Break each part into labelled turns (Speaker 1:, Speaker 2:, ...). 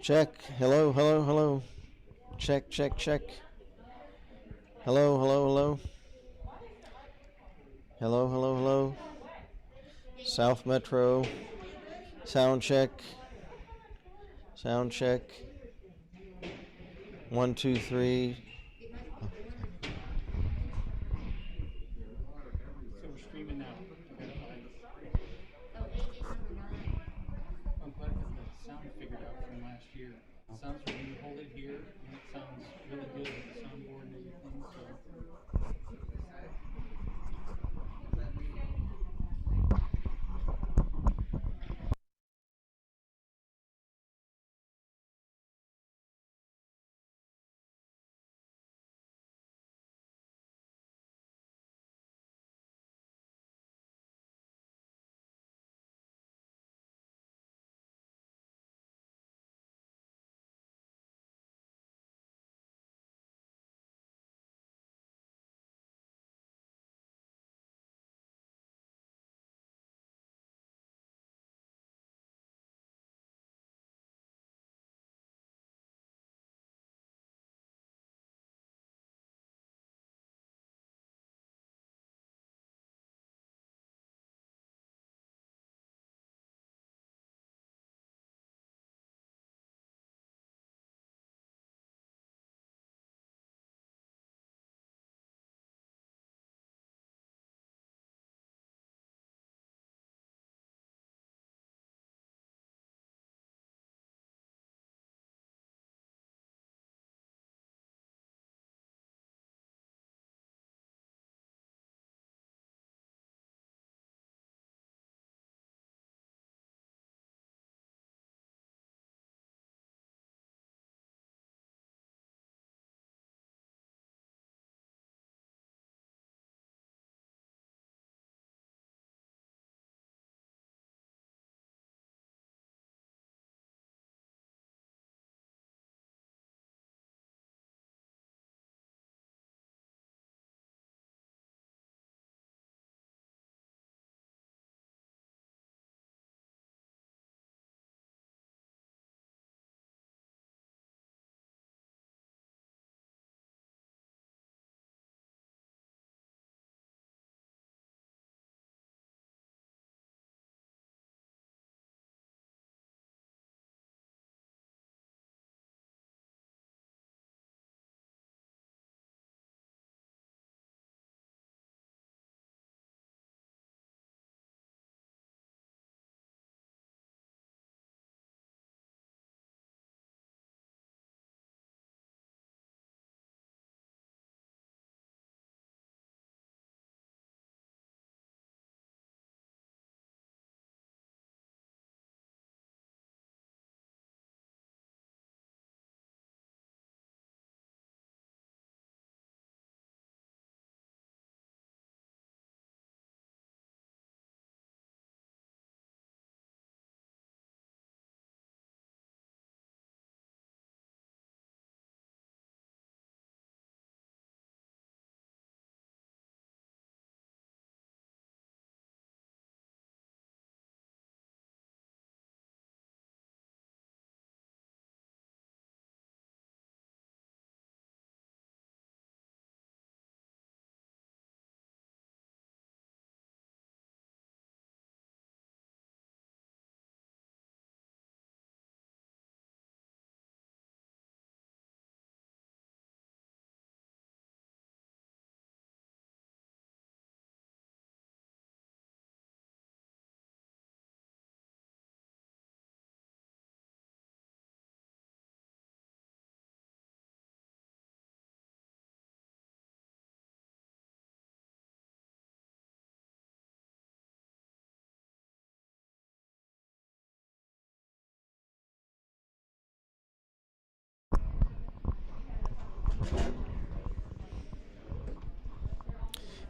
Speaker 1: Check. Hello, hello, hello. Check, check, check. Hello, hello, hello. Hello, hello, hello. South Metro. Sound check. Sound check. 1, 2, 3.
Speaker 2: So we're streaming now. I'm glad that the sound figured out from last year. It sounds when you hold it here, and it sounds really good with the soundboard and everything.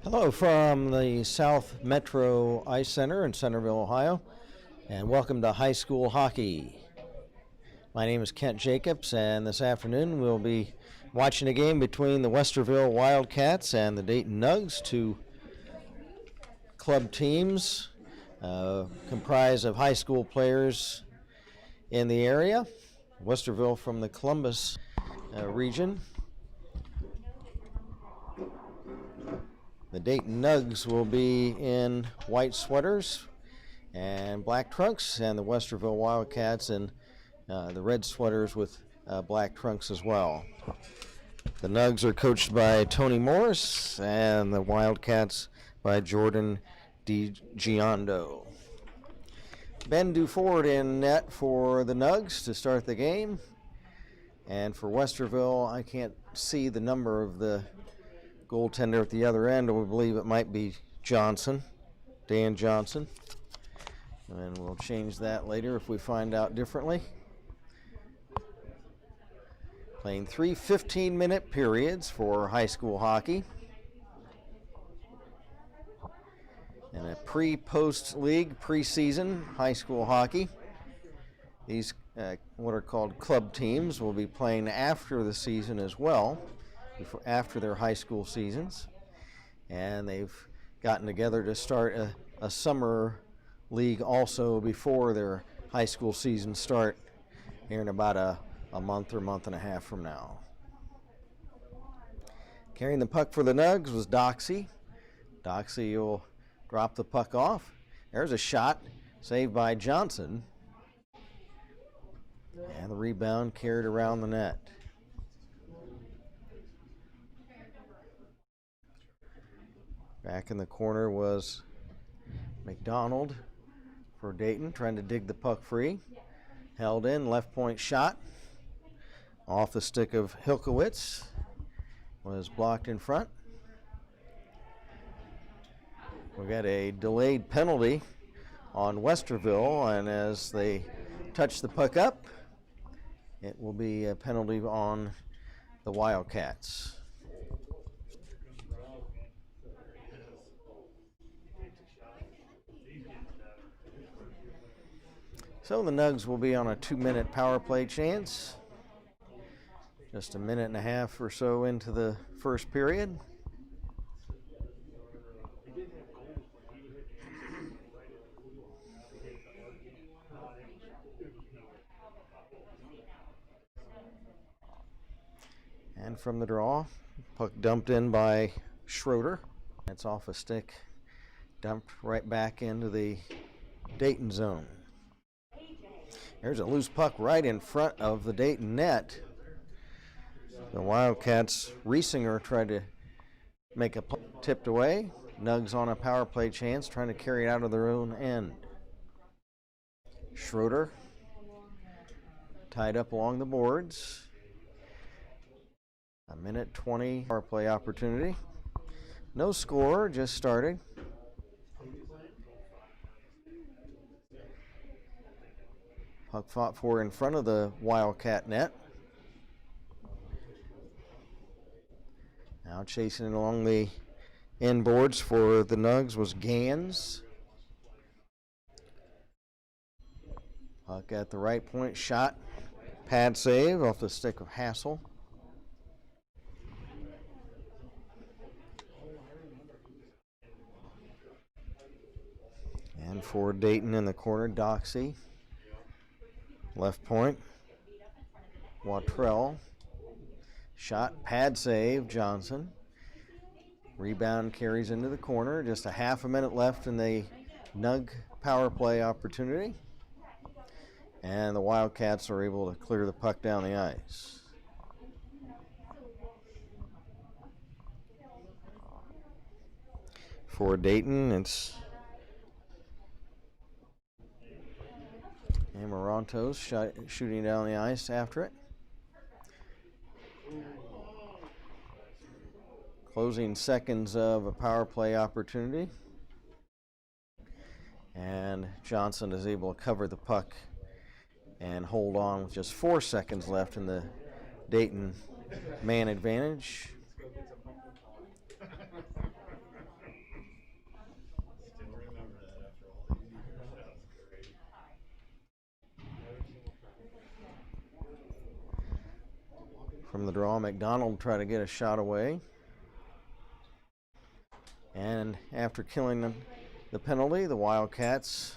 Speaker 1: Hello from the South Metro Ice Center in Centerville, Ohio, and welcome to high school hockey. My name is Kent Jacobs, and this afternoon we'll be watching a game between the Westerville Wildcats and the Dayton Nugs, two club teams comprised of high school players in the area. Westerville from the Columbus region. The Dayton Nugs will be in white sweaters and black trunks, and the Westerville Wildcats in the red sweaters with black trunks as well. The Nugs are coached by Tony Morris, and the Wildcats by Jordan DiGiondo. Ben Duford in net for the Nugs to start the game. And for Westerville, I can't see the number of the goaltender at the other end. We believe it might be Johnson, Dan Johnson. And we'll change that later if we find out differently. Playing 3 15-minute periods for high school hockey. In a pre-post league preseason high school hockey. These what are called club teams will be playing after the season as well, after their high school seasons. And they've gotten together to start a summer league also before their high school season start here in about a month or month and a half from now. Carrying the puck for the Nugs was Doxey. Doxey will drop the puck off. There's a shot saved by Johnson. And the rebound carried around the net. Back in the corner was McDonald for Dayton, trying to dig the puck free. Held in, left point shot. Off the stick of Hilkowitz. Was blocked in front. We got a delayed penalty on Westerville, and as they touch the puck up, it will be a penalty on the Wildcats. So the Nugs will be on a 2-minute power play chance. Just a minute and a half or so into the first period. And from the draw, puck dumped in by Schroeder. It's off a stick, dumped right back into the Dayton zone. There's a loose puck right in front of the Dayton net. The Wildcats, Riesinger tried to make a puck tipped away. Nugs on a power play chance, trying to carry it out of their own end. Schroeder tied up along the boards. A minute 20 power play opportunity. No score, just started. Puck fought for in front of the Wildcat net. Now chasing it along the end boards for the Nugs was Gans. Puck at the right point, shot. Pad save off the stick of Hassel. And for Dayton in the corner, Doxey. Left point, Watrell. Shot, pad save, Johnson. Rebound carries into the corner. Just a half a minute left in the Nug power play opportunity. And the Wildcats are able to clear the puck down the ice. For Dayton, it's Amarantos shooting down the ice after it. Closing seconds of a power play opportunity. And Johnson is able to cover the puck and hold on with just 4 seconds left in the Dayton man advantage. From the draw, McDonald tried to get a shot away. And after killing the penalty, the Wildcats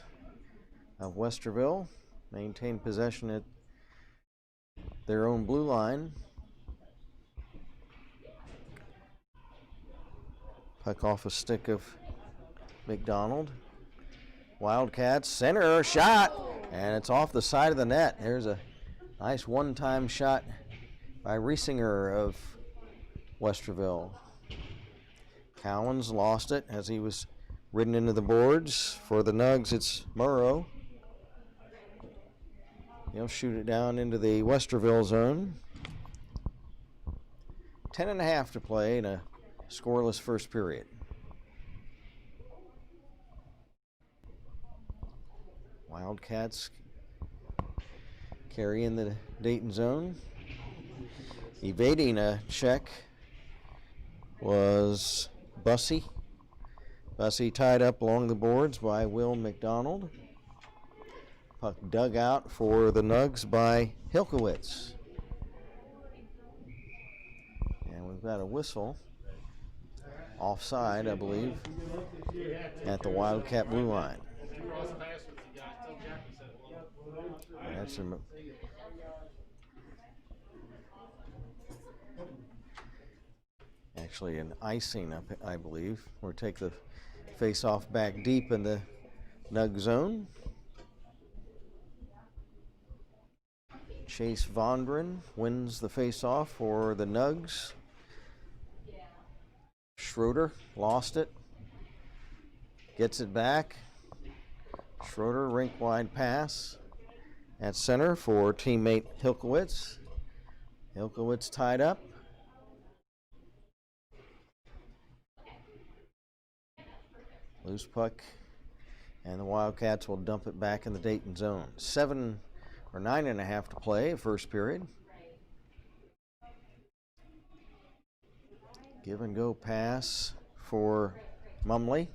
Speaker 1: of Westerville maintain possession at their own blue line. Puck off a stick of McDonald. Wildcats, center shot, and it's off the side of the net. There's a nice one-time shot by Riesinger of Westerville. Cowens lost it as he was ridden into the boards. For the Nugs, it's Murrow. He'll shoot it down into the Westerville zone. 10:30 to play in a scoreless first period. Wildcats carry in the Dayton zone. Evading a check was Bussey. Bussey tied up along the boards by Will McDonald. Puck dug out for the Nugs by Hilkowitz. And we've got a whistle. Offside, I believe, at the Wildcat blue line. That's actually an icing, I believe. We'll take the face-off back deep in the Nug zone. Chase Vondren wins the face-off for the Nugs. Schroeder lost it. Gets it back. Schroeder, rink-wide pass at center for teammate Hilkowitz. Hilkowitz tied up. Loose puck, and the Wildcats will dump it back in the Dayton zone. 9:30 to play, first period. Give and go pass for Mumley.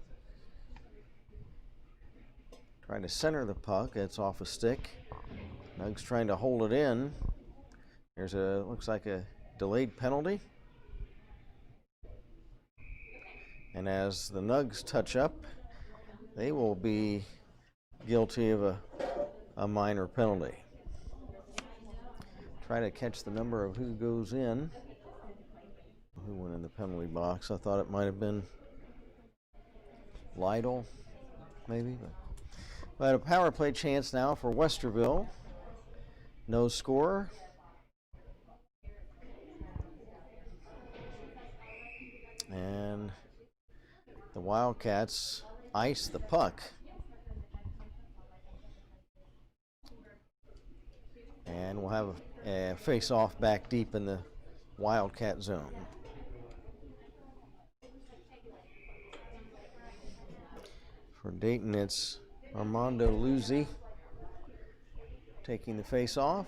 Speaker 1: Trying to center the puck. It's off a stick. Nugs trying to hold it in. There's looks like a delayed penalty. And as the Nugs touch up, they will be guilty of a minor penalty. Try to catch the number of who goes in. Who went in the penalty box? I thought it might have been Lytle, maybe. But a power play chance now for Westerville. No score. And the Wildcats ice the puck. And we'll have a face-off back deep in the Wildcat zone. For Dayton, it's Armando Luzzi taking the face-off.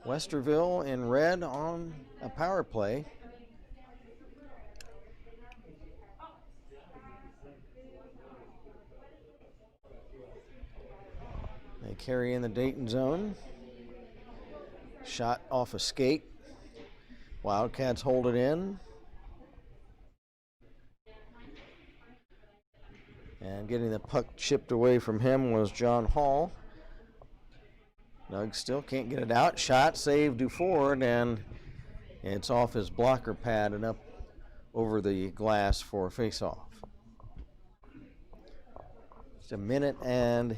Speaker 1: Westerville in red on a power play. They carry in the Dayton zone. Shot off a skate. Wildcats hold it in. And getting the puck chipped away from him was John Hall. Nugs still can't get it out. Shot, save, Duford, and it's off his blocker pad and up over the glass for a face-off. Just a minute and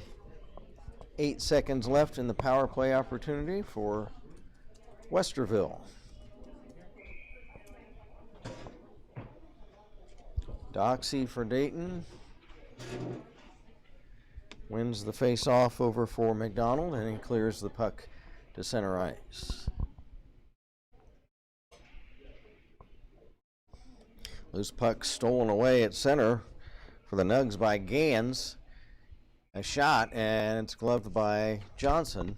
Speaker 1: 8 seconds left in the power play opportunity for Westerville. Doxey for Dayton. Wins the face-off over for McDonald, and he clears the puck to center ice. Loose puck stolen away at center for the Nugs by Gans. A shot, and it's gloved by Johnson,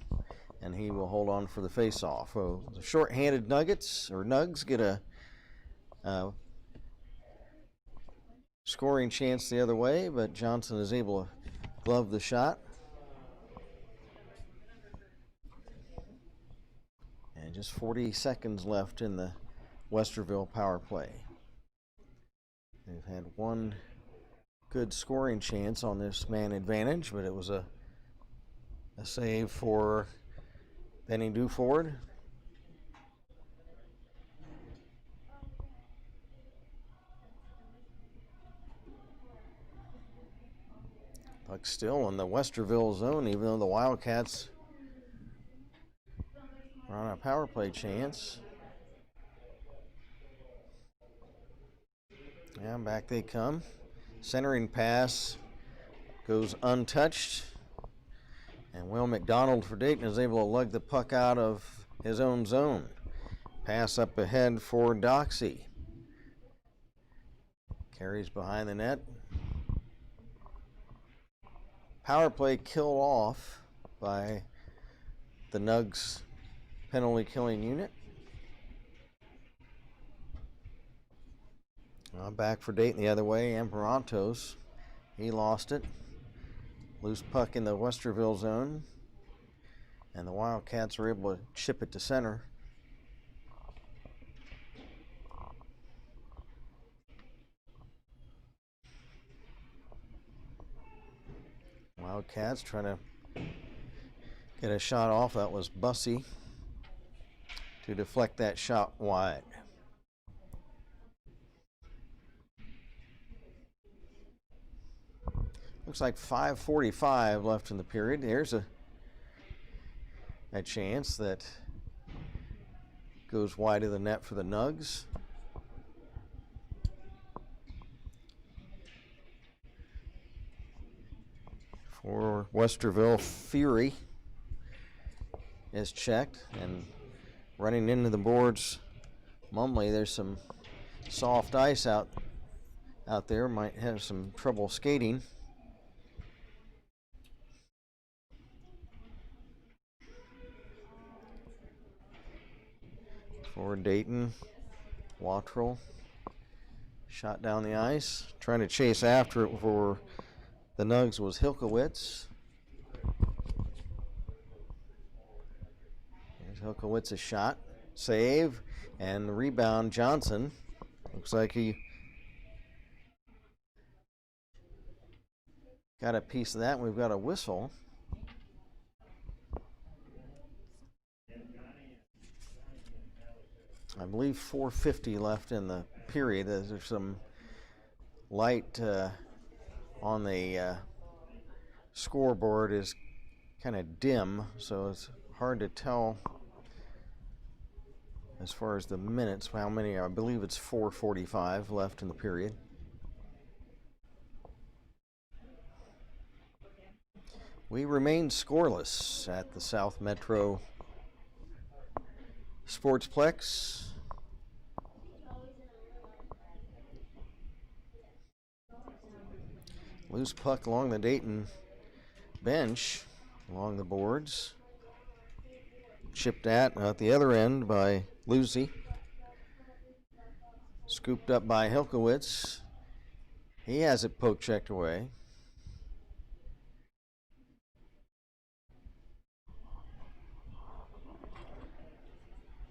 Speaker 1: and he will hold on for the face-off. So the short-handed Nugs get a scoring chance the other way, but Johnson is able to glove the shot. And just 40 seconds left in the Westerville power play. They've had one good scoring chance on this man advantage, but it was a A save for Benny Duford. Puck still in the Westerville zone, even though the Wildcats are on a power play chance. And back they come. Centering pass goes untouched. And Will McDonald for Dayton is able to lug the puck out of his own zone. Pass up ahead for Doxey. Carries behind the net. Power play killed off by the Nugs penalty killing unit. Back for Dayton the other way. Emperantos, he lost it. Loose puck in the Westerville zone. And the Wildcats were able to chip it to center. Wildcats trying to get a shot off. That was Bussey to deflect that shot wide. Looks like 5:45 left in the period. There's a chance that goes wide of the net for the Nugs. For Westerville, Fury is checked and running into the boards. Mumley, there's some soft ice out there. Might have some trouble skating. For Dayton, Watrell shot down the ice. Trying to chase after it for the Nugs was Hilkowitz. There's Hilkowitz's shot. Save. And the rebound, Johnson. Looks like he got a piece of that. We've got a whistle. I believe 4:50 left in the period. There's some light on the scoreboard is kind of dim, so it's hard to tell as far as the minutes, how many. I believe it's 4:45 left in the period. We remain scoreless at the South Metro Sportsplex. Loose puck along the Dayton bench, along the boards. Chipped at the other end by Lucy. Scooped up by Hilkowitz. He has it poke checked away.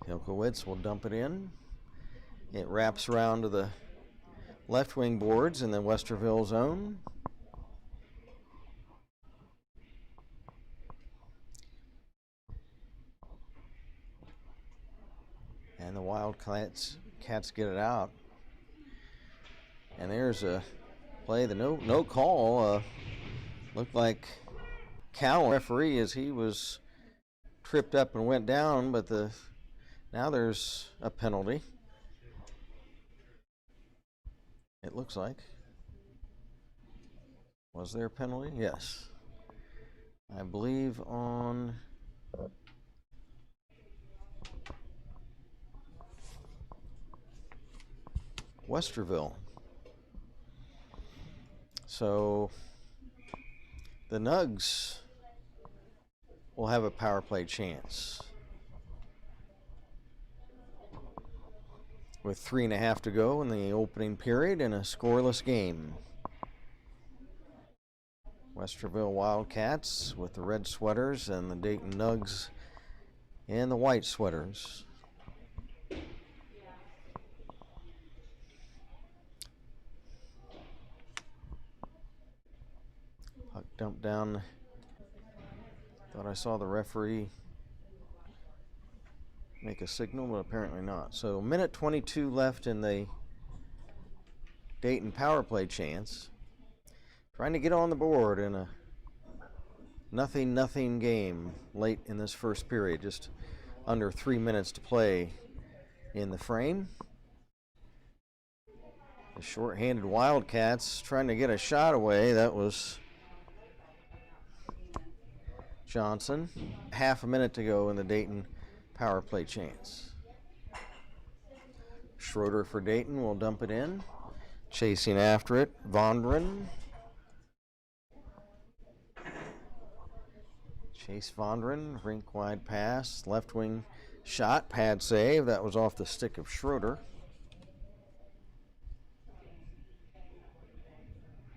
Speaker 1: Hilkowitz will dump it in. It wraps around to the left wing boards in the Westerville zone. And the Wildcats get it out. And there's a play, the no call. Looked like Cowan, referee, as he was tripped up and went down, but now there's a penalty. It looks like. Was there a penalty? Yes. I believe on Westerville. So the Nugs will have a power play chance. With 3.5 to go in the opening period in a scoreless game. Westerville Wildcats with the red sweaters and the Dayton Nugs in the white sweaters. Puck dumped down Thought I saw the referee make a signal, but apparently not. So minute 22 left in the Dayton power play chance. Trying to get on the board in a nothing game late in this first period. Just under 3 minutes to play in the frame. The short-handed Wildcats trying to get a shot away. That was Johnson. Half a minute to go in the Dayton power play chance. Schroeder for Dayton will dump it in. Chasing after it, Vondren. Chase Vondren, rink wide pass, left wing shot, pad save. That was off the stick of Schroeder.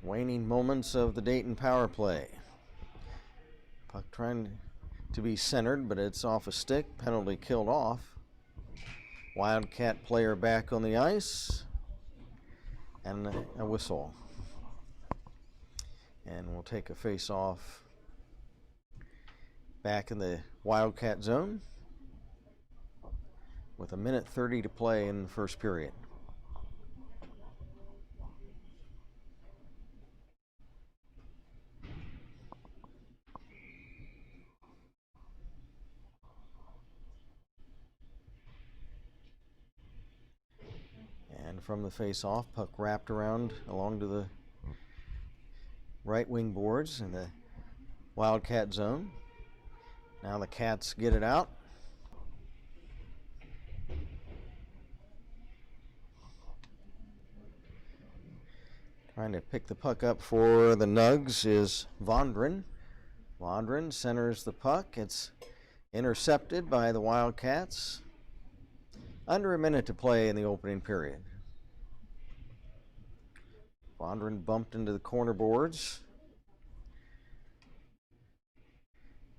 Speaker 1: Waning moments of the Dayton power play. Puck trying to be centered, but it's off a stick. Penalty killed off. Wildcat player back on the ice. And a whistle. And we'll take a face-off back in the Wildcat zone with 1:30 to play in the first period. And from the face-off, puck wrapped around along to the right wing boards in the Wildcat zone. Now the Cats get it out. Trying to pick the puck up for the Nugs is Vondren. Vondren centers the puck. It's intercepted by the Wildcats. Under a minute to play in the opening period. Vondren bumped into the corner boards.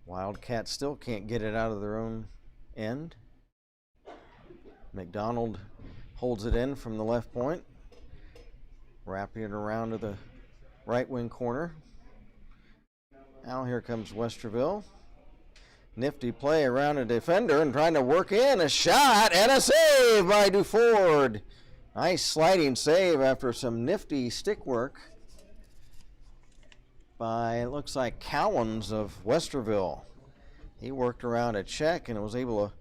Speaker 1: Wildcats still can't get it out of their own end. McDonald holds it in from the left point. Wrapping it around to the right wing corner. Now here comes Westerville. Nifty play around a defender and trying to work in a shot and a save by Duford. Nice sliding save after some nifty stick work by, it looks like, Cowens of Westerville. He worked around a check and was able to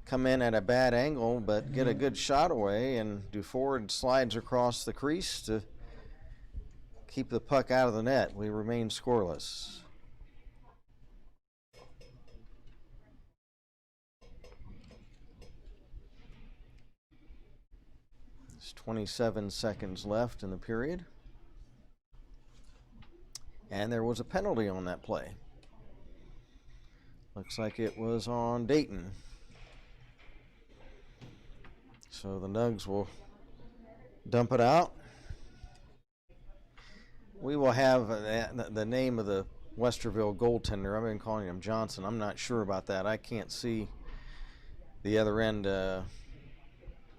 Speaker 1: come in at a bad angle but get a good shot away, and Duford slides across the crease to keep the puck out of the net. We remain scoreless. There's 27 seconds left in the period. And there was a penalty on that play. Looks like it was on Dayton. So the Nugs will dump it out. We will have the name of the Westerville goaltender. I've been calling him Johnson. I'm not sure about that. I can't see the other end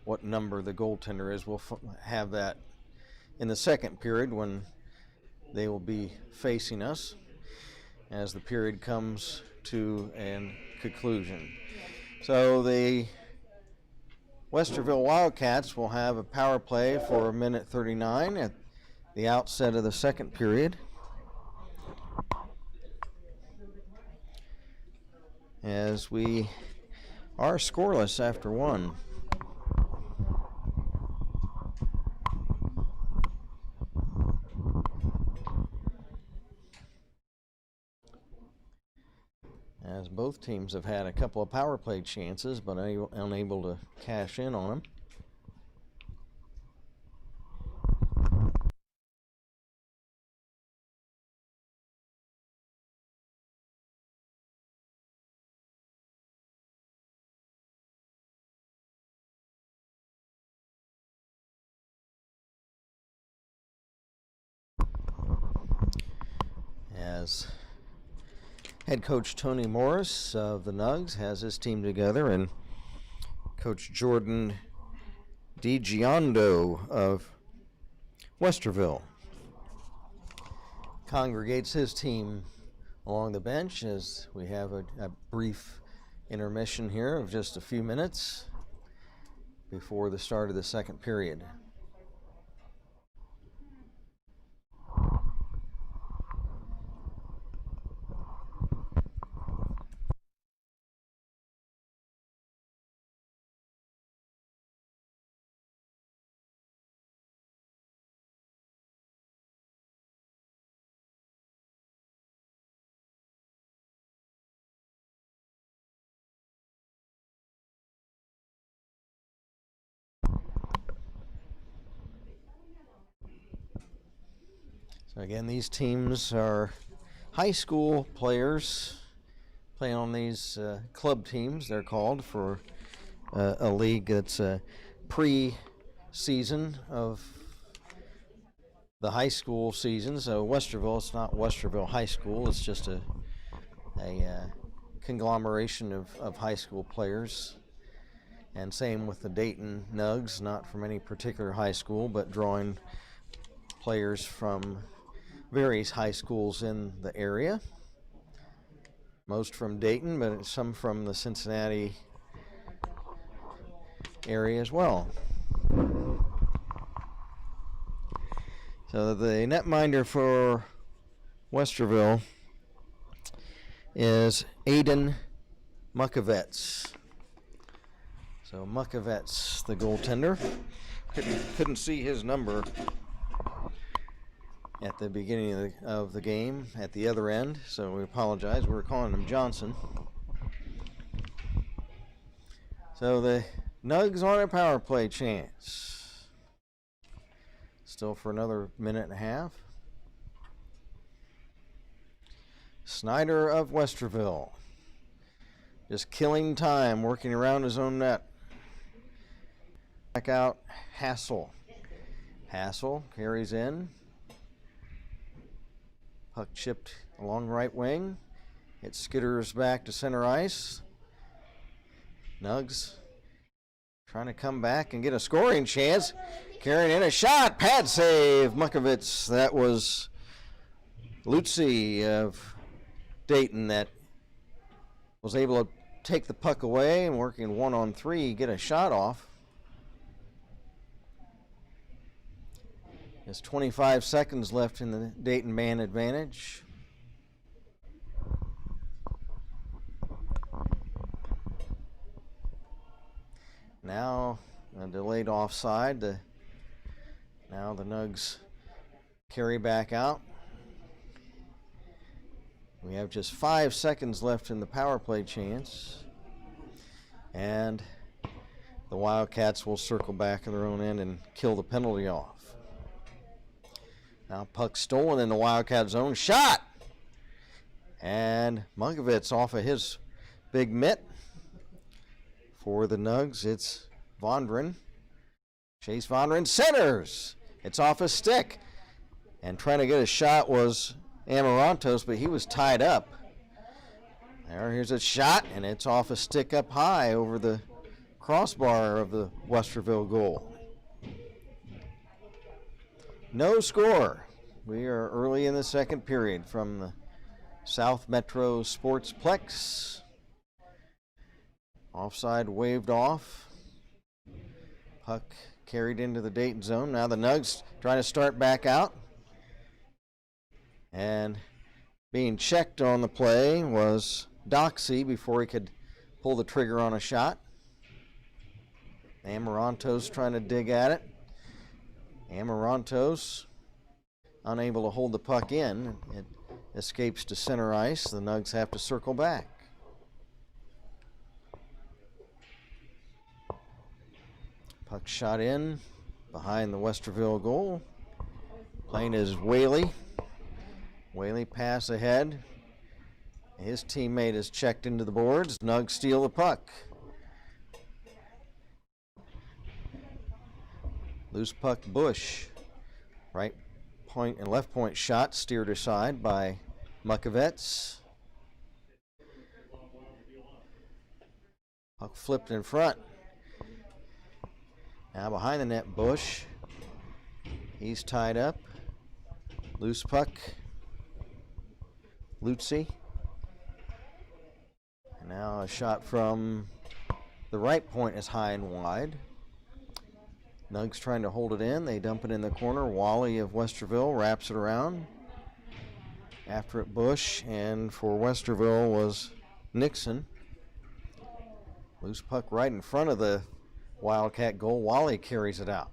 Speaker 1: what number the goaltender is. We'll have that in the second period when they will be facing us as the period comes to a conclusion. So the Westerville Wildcats will have a power play for 1:39 at the outset of the second period. As we are scoreless after one. As both teams have had a couple of power play chances, but unable to cash in on them. As head coach Tony Morris of the Nugs has his team together, and Coach Jordan DiGiondo of Westerville congregates his team along the bench as we have a brief intermission here of just a few minutes before the start of the second period. So again, these teams are high school players playing on these club teams, they're called, for a league that's a pre-season of the high school season. So Westerville, it's not Westerville High School, it's just a conglomeration of high school players. And same with the Dayton Nugs, not from any particular high school, but drawing players from various high schools in the area. Most from Dayton, but some from the Cincinnati area as well. So the netminder for Westerville is Aiden Muckovets. So Muckovets, the goaltender. Couldn't see his number at the beginning of the game at the other end, so we apologize. We were calling him Johnson. So the Nugs on a power play chance. Still for another minute and a half. Snyder of Westerville just killing time, working around his own net. Back out Hassel. Hassel carries in. Puck chipped along right wing. It skitters back to center ice. Nugs trying to come back and get a scoring chance. Carrying in a shot. Pad save. Muckovets. That was Lutzy of Dayton that was able to take the puck away and working 1-on-3, get a shot off. There's 25 seconds left in the Dayton man advantage. Now a delayed offside. Now the Nugs carry back out. We have just 5 seconds left in the power play chance. And the Wildcats will circle back in their own end and kill the penalty off. Now puck stolen in the Wildcat zone. Shot! And Muckovets off of his big mitt. For the Nugs, it's Vondren. Chase Vondren centers. It's off his stick. And trying to get a shot was Amarantos, but he was tied up. Here's a shot, and it's off a stick up high over the crossbar of the Westerville goal. No score. We are early in the second period from the South Metro Sportsplex. Offside waved off. Puck carried into the Dayton zone. Now the Nugs trying to start back out. And being checked on the play was Doxey before he could pull the trigger on a shot. Amarantos trying to dig at it. Amarantos unable to hold the puck in. It escapes to center ice. The Nugs have to circle back. Puck shot in behind the Westerville goal. Playing is Whaley. Whaley pass ahead. His teammate is checked into the boards. Nugs steal the puck. Loose puck Bush. Right point and left point shot steered aside by Muckovets. Puck flipped in front. Now behind the net, Bush. He's tied up. Loose puck. Lutzy. And now a shot from the right point is high and wide. Nugs trying to hold it in. They dump it in the corner. Wally of Westerville wraps it around. After it, Bush, and for Westerville was Nixon. Loose puck right in front of the Wildcat goal. Wally carries it out.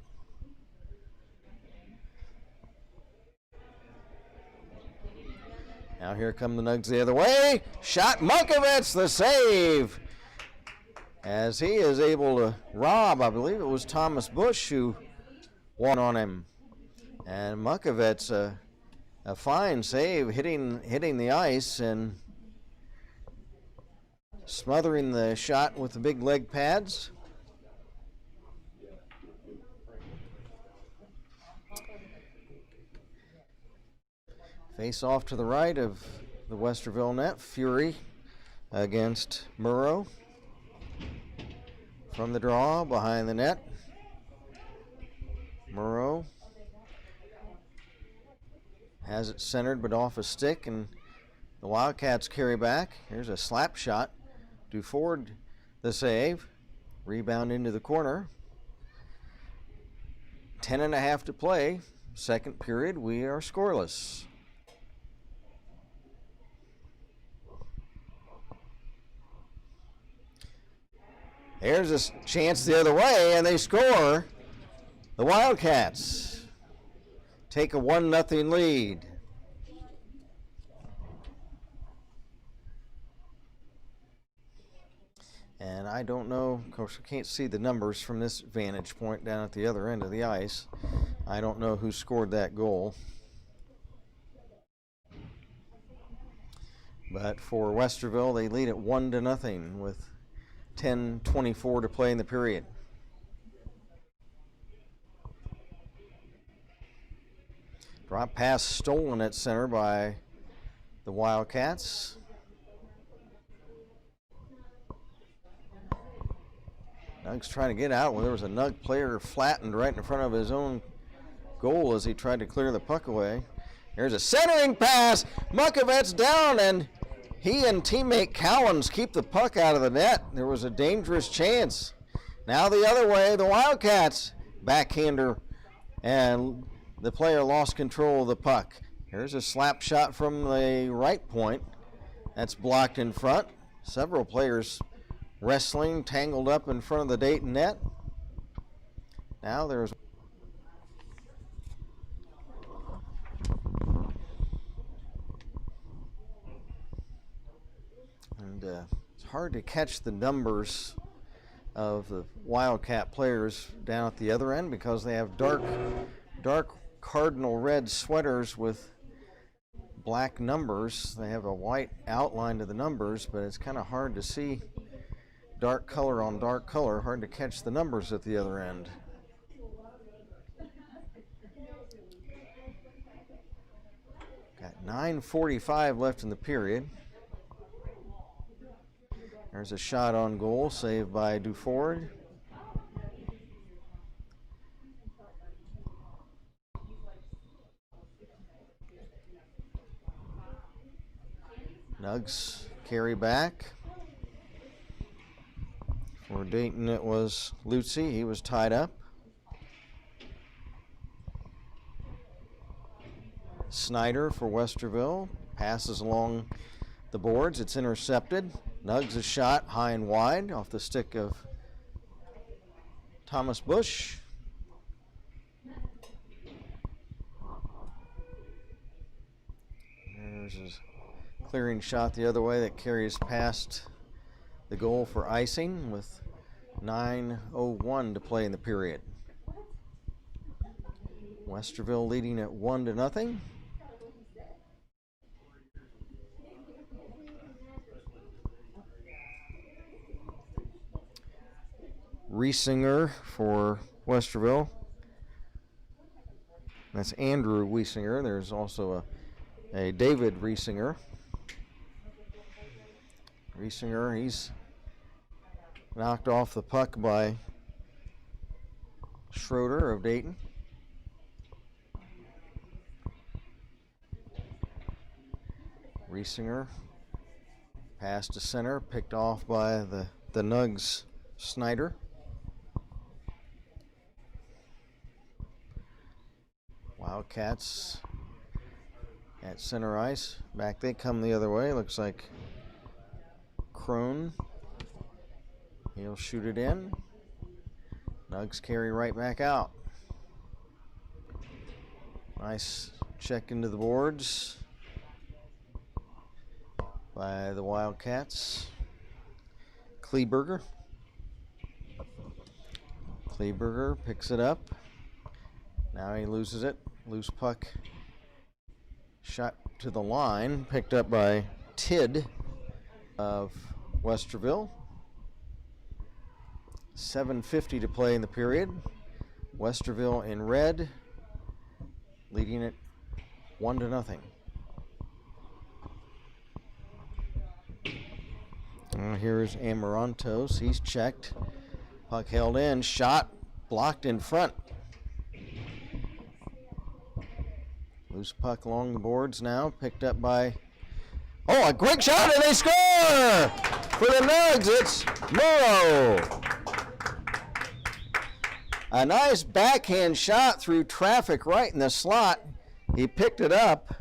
Speaker 1: Now here come the Nugs the other way. Shot, Munkovich, the save. As he is able to rob, I believe it was Thomas Bush who won on him. And Munkovich, a fine save, hitting the ice and smothering the shot with the big leg pads. Face off to the right of the Westerville net. Fury against Murrow. From the draw, behind the net. Murrow has it centered but off a stick, and the Wildcats carry back. Here's a slap shot. Duford the save. Rebound into the corner. 10:30 to play. Second period, we are scoreless. There's a chance the other way, and they score. The Wildcats take a 1-0 lead. And I don't know, of course, I can't see the numbers from this vantage point down at the other end of the ice. I don't know who scored that goal. But for Westerville, they lead at 1-0 with 10:24 to play in the period. Drop pass stolen at center by the Wildcats. Nugs trying to get out when there was a Nug player flattened right in front of his own goal as he tried to clear the puck away. There's a centering pass. Munkovich down, and he and teammate Cowens keep the puck out of the net. There was a dangerous chance. Now the other way, the Wildcats backhander, and the player lost control of the puck. Here's a slap shot from the right point. That's blocked in front. Several players wrestling, tangled up in front of the Dayton net. Now there's it's hard to catch the numbers of the Wildcat players down at the other end because they have dark cardinal red sweaters with black numbers. They have a white outline to the numbers, but it's kind of hard to see dark color on dark color. Hard to catch the numbers at the other end. Got 9:45 left in the period. There's a shot on goal, saved by Duford. Nugs carry back. For Dayton, it was Lutzy. He was tied up. Snyder for Westerville passes along the boards. It's intercepted. Nugs a shot high and wide off the stick of Thomas Bush. There's a clearing shot the other way that carries past the goal for icing with 9:01 to play in the period. Westerville leading at 1-0. Riesinger for Westerville. That's Andrew Wiesinger. There's also a David Riesinger. Riesinger, he's knocked off the puck by Schroeder of Dayton. Riesinger pass to center, picked off by the Nugs Snyder. Wildcats at center ice. Back they come the other way. Looks like Crone. He'll shoot it in. Nugs carry right back out. Nice check into the boards by the Wildcats. Kleberger picks it up. Now he loses it. Loose puck. Shot to the line. Picked up by Tidd of Westerville. 7:50 to play in the period. Westerville in red, leading it 1-0. Here's Amarantos. He's checked. Puck held in. Shot blocked in front. Loose puck along the boards now. Picked up by... Oh, a great shot, and they score! For the Nugs, it's Morrow. A nice backhand shot through traffic right in the slot. He picked it up.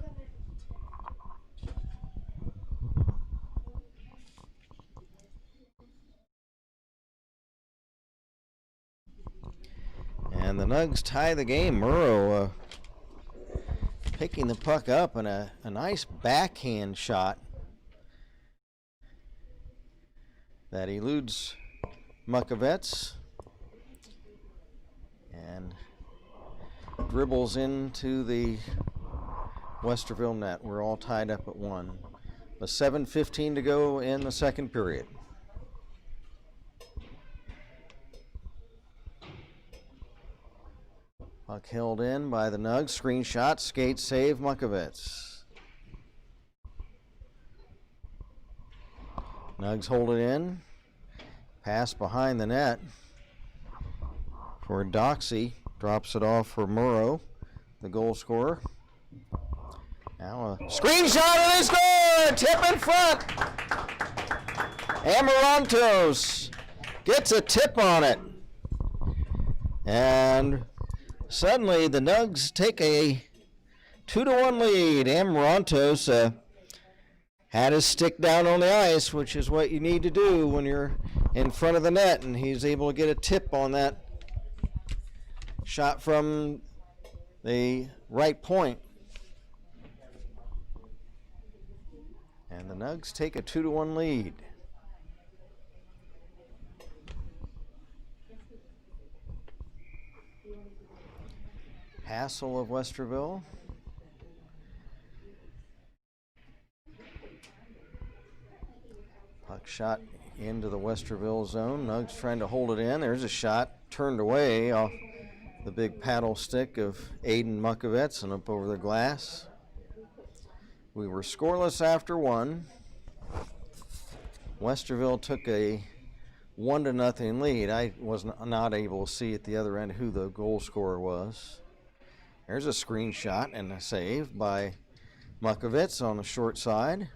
Speaker 1: And the Nugs tie the game. Morrow picking the puck up and a nice backhand shot that eludes Mukovets and dribbles into the Westerville net. We're all tied up at 1. A 7:15 to go in the second period. Puck held in by the Nugs. Screen shot, skate save, Mukovets. Nugs hold it in. Pass behind the net for Doxey. Drops it off for Morrow, the goal scorer. Now a screen shot and they score! Tip in front. Amarantos gets a tip on it. And suddenly the Nugs take a 2-1 lead. Amarantos had his stick down on the ice, which is what you need to do when you're in front of the net, and he's able to get a tip on that shot from the right point. And the Nugs take a 2-1 lead. Hassel of Westerville. Puck shot into the Westerville zone. Nugs trying to hold it in. There's a shot turned away off the big paddle stick of Aiden Mukovets and up over the glass. We were scoreless after 1. Westerville took a 1-0 lead. I was not able to see at the other end who the goal scorer was. There's a screen shot and a save by Mukovets on the short side.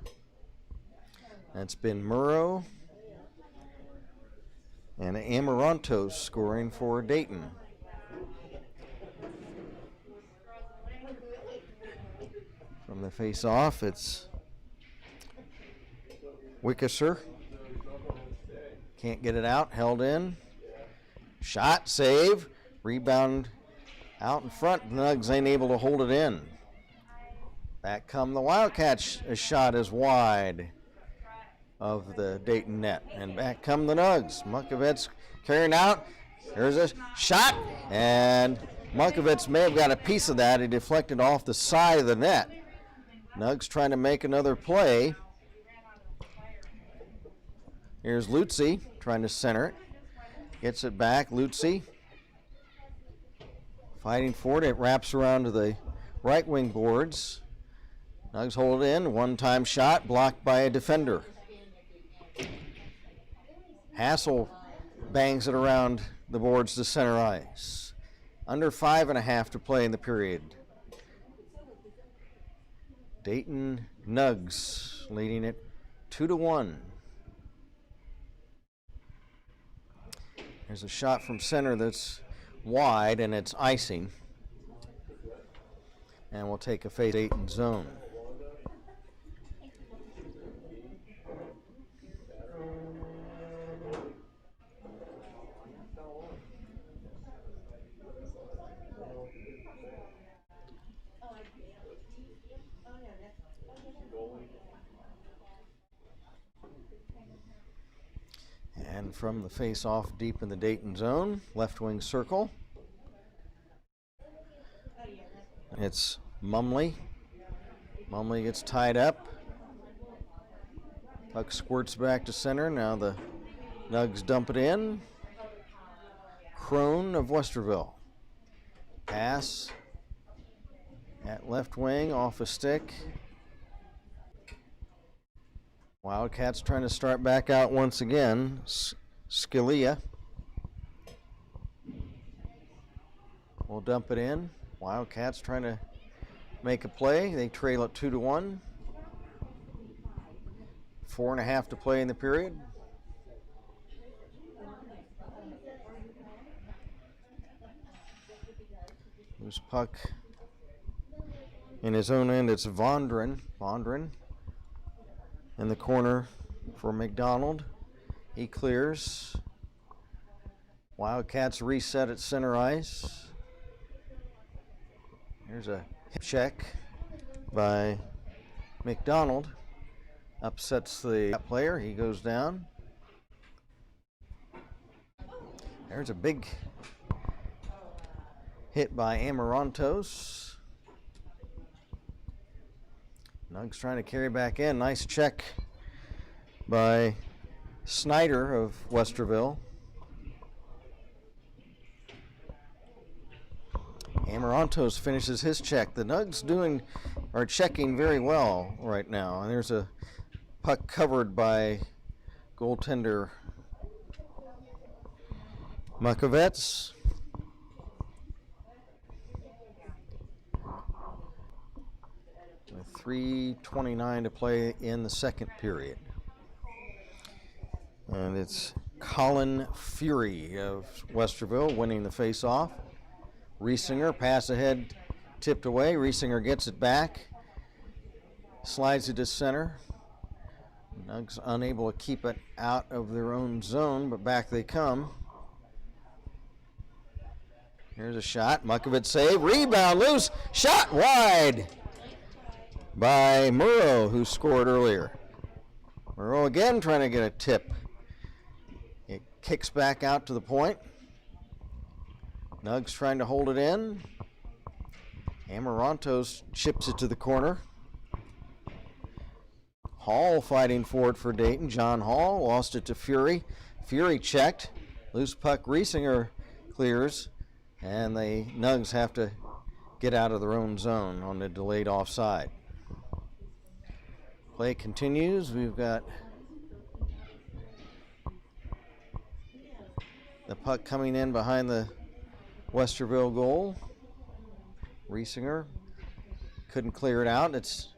Speaker 1: That's been Morrow and Amarantos scoring for Dayton. From the face-off, it's Wickeser. Can't get it out, held in. Shot, save, rebound out in front. Nugs ain't able to hold it in. Back come the Wildcats. A shot is wide of the Dayton net. And back come the Nugs. Mukovets carrying out. There's a shot, and Mukovets may have got a piece of that. He deflected off the side of the net. Nugs trying to make another play. Here's Lutzy trying to center it. Gets it back. Lutzy fighting for it. It wraps around to the right wing boards. Nugs hold it in. One-time shot blocked by a defender. Hassel bangs it around the boards to center ice. Under 5.5 to play in the period. Dayton Nugs leading it 2-1. There's a shot from center that's wide and it's icing. And we'll take a face Dayton zone. And from the face-off deep in the Dayton zone, left wing circle. It's Mumley. Mumley gets tied up. Puck squirts back to center. Now the Nugs dump it in. Crone of Westerville. Pass at left wing off a stick. Wildcats trying to start back out once again. Scalia will dump it in. Wildcats trying to make a play. They trail it 2-1. 4.5 to play in the period. Loose puck in his own end. It's Vondran. In the corner for McDonald. He clears. Wildcats reset at center ice. Here's a hip check by McDonald. Upsets the player. He goes down. There's a big hit by Amarantos. Nugs trying to carry back in. Nice check by Snyder of Westerville. Amarantos finishes his check. The Nugs are checking very well right now. And there's a puck covered by goaltender Makovets. With 3:29 to play in the second period. And it's Colin Fury of Westerville winning the face-off. Riesinger, pass ahead, tipped away. Riesinger gets it back. Slides it to center. Nugs unable to keep it out of their own zone, but back they come. Here's a shot. Mukovitz save. Rebound loose. Shot wide by Murrow, who scored earlier. Murrow again trying to get a tip. It kicks back out to the point. Nugs trying to hold it in. Amarantos chips it to the corner. Hall fighting for it for Dayton. John Hall lost it to Fury. Fury checked. Loose puck. Riesinger clears. And the Nugs have to get out of their own zone on the delayed offside. Play continues. We've got the puck coming in behind the Westerville goal. Riesinger couldn't clear it out. It's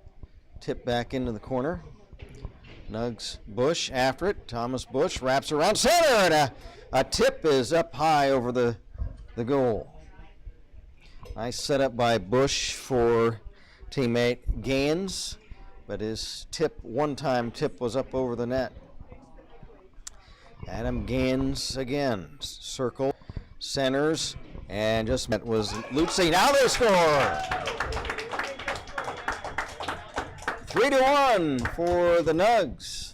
Speaker 1: tipped back into the corner. Nugs Bush after it. Thomas Bush wraps around center, and a tip is up high over the goal. Nice setup by Bush for teammate Gaines, but his one-time tip was up over the net. Adam Gaines again, circle, centers, and just met was Lutzi. Now they score! 3-1 for the Nugs.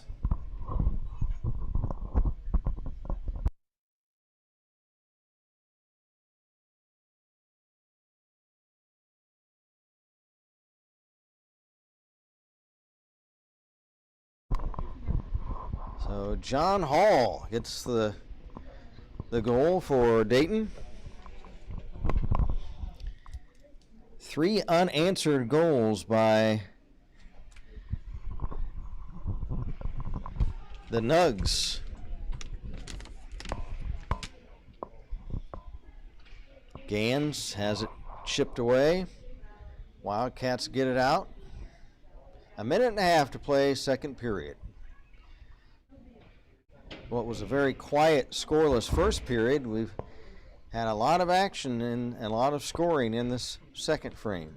Speaker 1: So John Hall gets the goal for Dayton. 3 unanswered goals by the Nugs. Gans has it chipped away. Wildcats get it out. A minute and a half to play, second period. What was a very quiet, scoreless first period, we've had a lot of action and a lot of scoring in this second frame.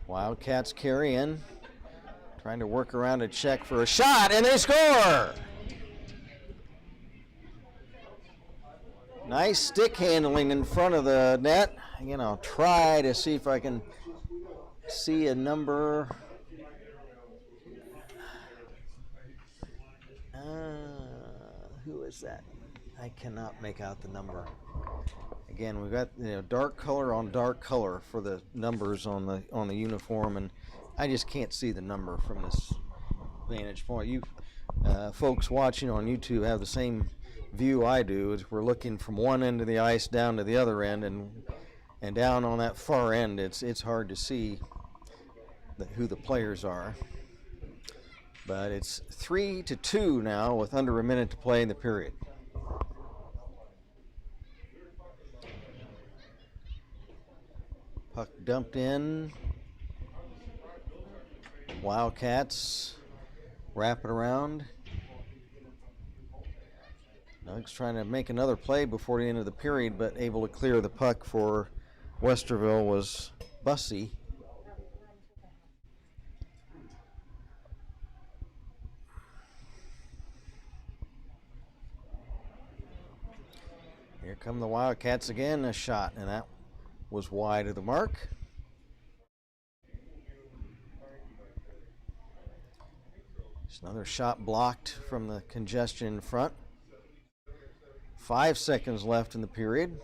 Speaker 1: Wildcats carry in, trying to work around a check for a shot, and they score! Nice stick handling in front of the net. Again, I'll try to see if I can see a number. Who is that? I cannot make out the number. Again, we've got dark color on dark color for the numbers on the uniform, and I just can't see the number from this vantage point. You folks watching on YouTube have the same view I do. As we're looking from one end of the ice down to the other end, and down on that far end, it's hard to see who the players are. But it's 3-2 now with under a minute to play in the period. Puck dumped in. Wildcats wrap it around. Nugs trying to make another play before the end of the period, but able to clear the puck for Westerville was Bussey. Here come the Wildcats again, a shot, and that was wide of the mark. Just another shot blocked from the congestion in front. 5 seconds left in the period,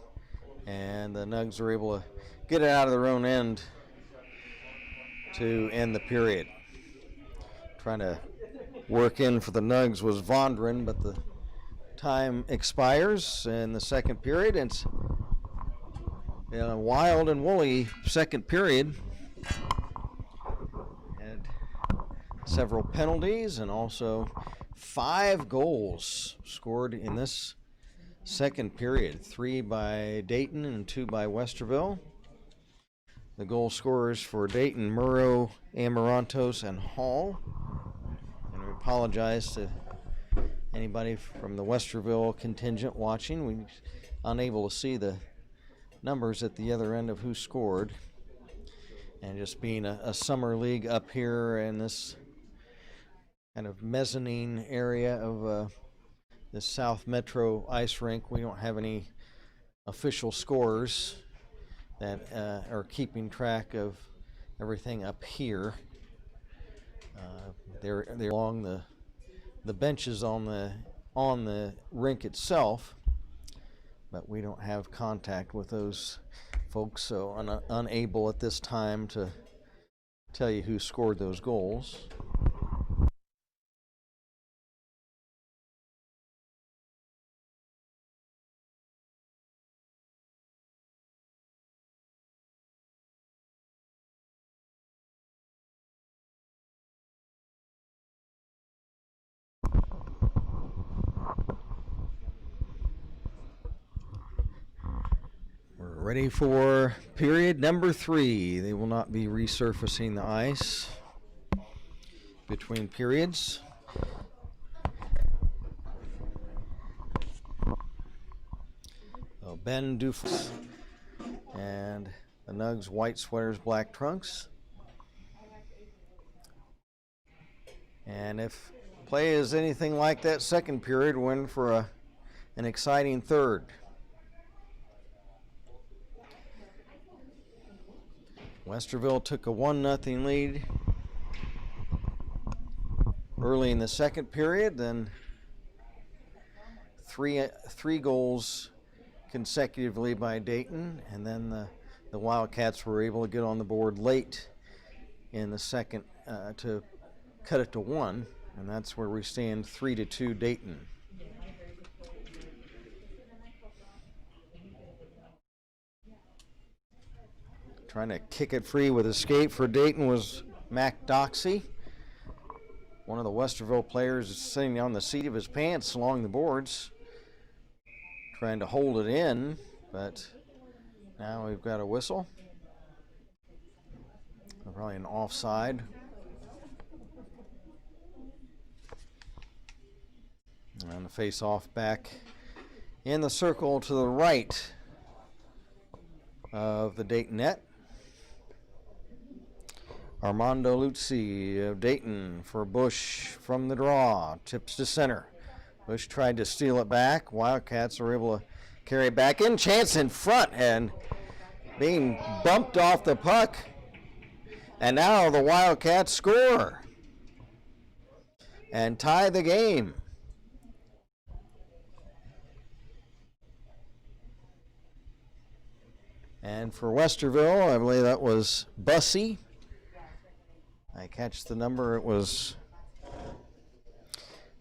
Speaker 1: and the Nugs are able to get it out of their own end to end the period. Trying to work in for the Nugs was Vondren, but the time expires in the second period. It's a wild and woolly second period. Had several penalties and also 5 goals scored in this second period. 3 by Dayton and 2 by Westerville. The goal scorers for Dayton, Murrow, Amarantos, and Hall. And we apologize to anybody from the Westerville contingent watching. We're unable to see the numbers at the other end of who scored. And just being a summer league up here in this kind of mezzanine area of the South Metro ice rink, we don't have any official scorers that are keeping track of everything up here. They're along the benches on the rink itself, but we don't have contact with those folks, so unable at this time to tell you who scored those goals. Ready for period number 3. They will not be resurfacing the ice between periods. So Ben Dufus and the Nugs white sweaters, black trunks. And if play is anything like that second period, we're in for an exciting third. Westerville took a 1-0 lead early in the second period, then three goals consecutively by Dayton, and then the Wildcats were able to get on the board late in the second to cut it to 1, and that's where we stand 3-2 Dayton. Trying to kick it free with escape for Dayton was Mac Doxey. One of the Westerville players is sitting on the seat of his pants along the boards. trying to hold it in, but now we've got a whistle. Probably an offside. And the face-off back in the circle to the right of the Dayton net. Armando Luzzi of Dayton for Bush from the draw. Tips to center. Bush tried to steal it back. Wildcats are able to carry it back in. Chance in front and being bumped off the puck. And now the Wildcats score and tie the game. And for Westerville, I believe that was Bussey. I catch the number. It was, I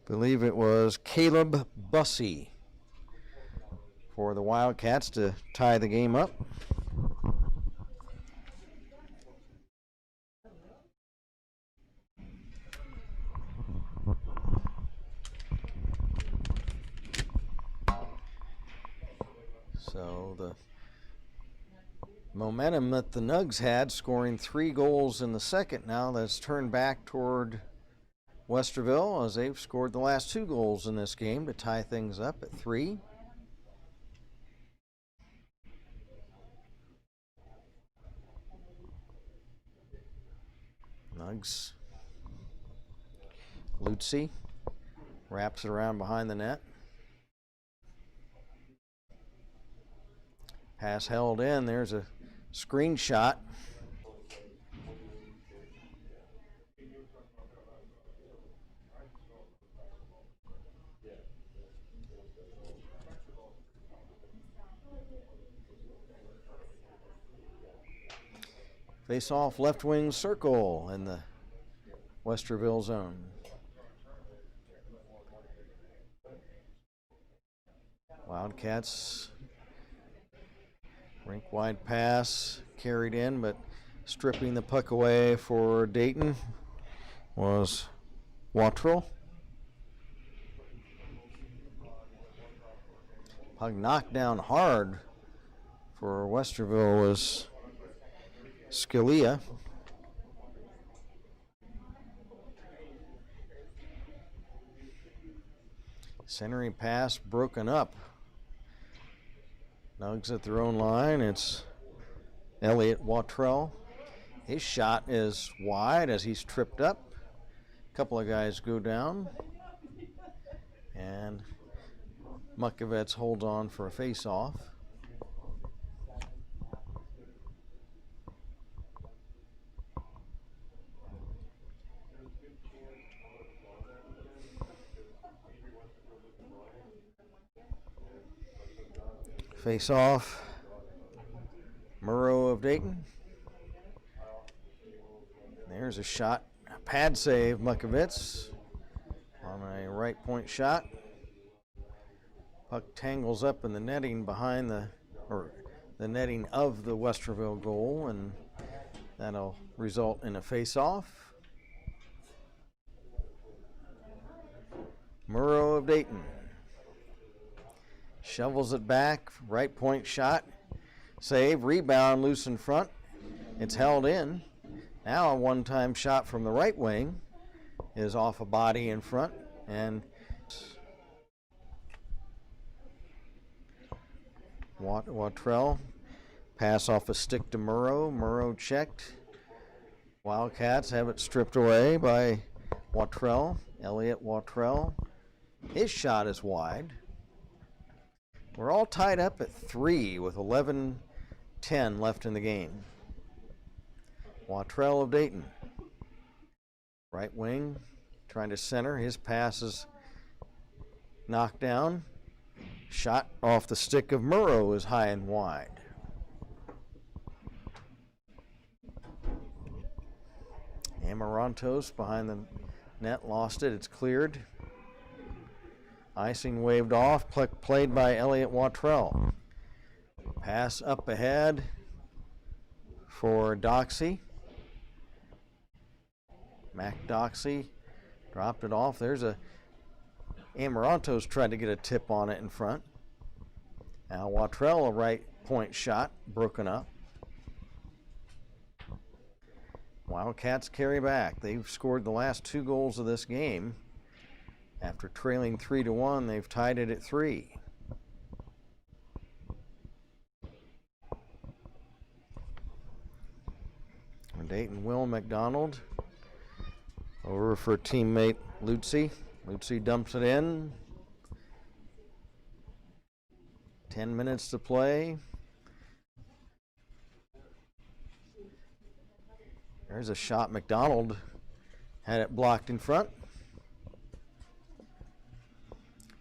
Speaker 1: believe it was Caleb Bussey for the Wildcats to tie the game up. So the momentum that the Nugs had, scoring 3 goals in the second, now that's turned back toward Westerville as they've scored the last 2 goals in this game to tie things up at 3. Nugs. Lutzi wraps it around behind the net. Pass held in. There's a screen shot. Face off left wing circle in the Westerville zone. Wildcats, rink wide pass carried in, but stripping the puck away for Dayton was Watrell. Puck knocked down hard for Westerville was Scalia. Centering pass broken up. Nugs at their own line. It's Elliot Watrell. His shot is wide as he's tripped up. A couple of guys go down. And Mukovets holds on for a face-off. Face off, Murrow of Dayton. There's a shot, a pad save, Mukovets on a right point shot. Puck tangles up in the netting behind the netting of the Westerville goal, and that'll result in a face off. Murrow of Dayton shovels it back, right point shot, save, rebound, loose in front. It's held in. Now a one-time shot from the right wing is off a body in front, and Watrell pass off a stick to Murrow. Murrow checked. Wildcats have it stripped away by Watrell. Elliot Watrell. His shot is wide. We're all tied up at 3 with 11:10 left in the game. Watrell of Dayton. Right wing, trying to center. His pass is knocked down. Shot off the stick of Murrow is high and wide. Amarantos behind the net lost it. It's cleared. Icing waved off, played by Elliot Watrell. Pass up ahead for Doxey. Mac Doxey dropped it off. There's a Amarantos tried to get a tip on it in front. Now Wattrell, a right point shot, broken up. Wildcats carry back. They've scored the last 2 goals of this game. After trailing 3-1, they've tied it at 3. Dayton Will McDonald over for teammate Lutzy. Lutzy dumps it in. 10 minutes to play. There's a shot. McDonald had it blocked in front.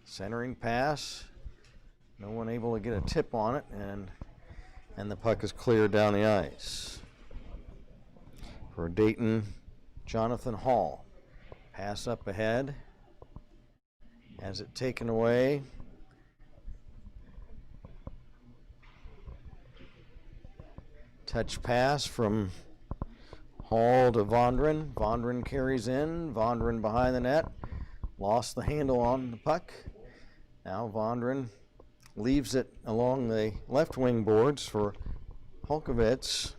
Speaker 1: Centering pass. No one able to get a tip on it, and the puck is cleared down the ice. For Dayton, Jonathan Hall. Pass up ahead. Has it taken away. Touch pass from Hall to Vondran. Vondran carries in. Vondran behind the net. Lost the handle on the puck. Now Vondran leaves it along the left wing boards for Holkovitz.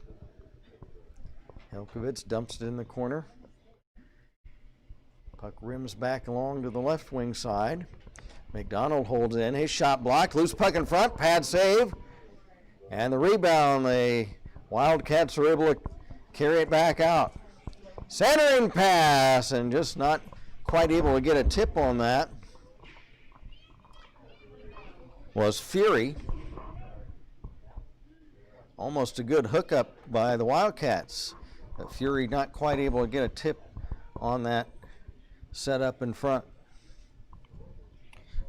Speaker 1: Holkovitz dumps it in the corner. Puck rims back along to the left wing side. McDonald holds in. His shot blocked. Loose puck in front. Pad save. And the rebound. The Wildcats are able to carry it back out. Centering pass, and just not quite able to get a tip on that was Fury. Almost a good hookup by the Wildcats. But Fury not quite able to get a tip on that setup in front.